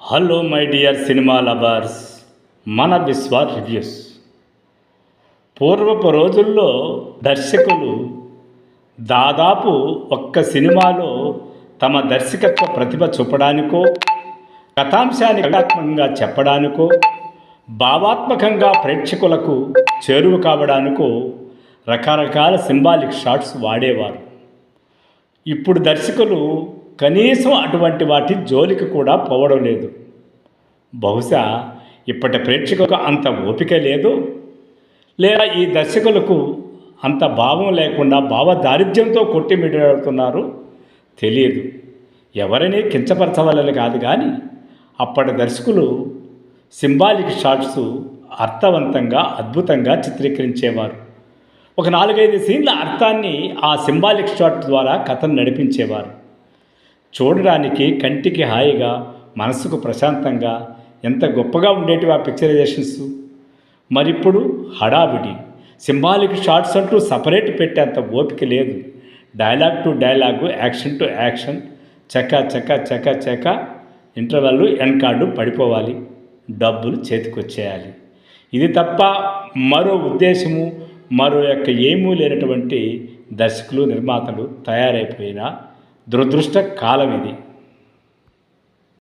Hello my dear cinema lovers, మన విశ్వ reviews. పూర్వపు రోజుల్లో దర్శకులు దాదాపు ఒక్క సినిమాలో తమ దర్శకత్వ ప్రతిభ చూపడానికో, కథాంశాన్ని కళాత్మకంగా చెప్పడానికో, భావాత్మకంగా ప్రేక్షకులకు చేరువ కావడానికో రకరకాల సింబాలిక్ షాట్స్ వాడేవారు. ఇప్పుడు దర్శకులు కనీసం అటువంటి వాటి జోలికి కూడా పోవడం లేదు. బహుశా ఇప్పటి ప్రేక్షకులకు అంత ఓపిక లేదు, లేదా ఈ దర్శకులకు అంత భావం లేకుండా భావదారిద్ర్యంతో కొట్టిమిడుతున్నారు తెలియదు. ఎవరిని కించపరచవలని కాదు, కానీ అప్పటి దర్శకులు సింబాలిక్ షాట్స్ అర్థవంతంగా అద్భుతంగా చిత్రీకరించేవారు. ఒక 4-5 సీన్ల అర్థాన్ని ఆ సింబాలిక్ షాట్ ద్వారా కథను నడిపించేవారు. చూడడానికి కంటికి హాయిగా, మనసుకు ప్రశాంతంగా ఎంత గొప్పగా ఉండేటివి ఆ పిక్చరైజేషన్స్. మరిప్పుడు హడావిడి సింబాలిక్ షాట్స్ అంటూ సపరేట్ పెట్టేంత ఓపిక లేదు. Dialogue to dialogue, action to action, చకా చకా చకా చకా, ఇంటర్వెల్ ఎండ్ కార్డు పడిపోవాలి, డబ్బులు చేతికొచ్చేయాలి. ఇది తప్ప మరో ఉద్దేశము, మరో ఏమీ లేనటువంటి దర్శకులు, నిర్మాతలు తయారైపోయిన దురదృష్ట కాలం ఇది.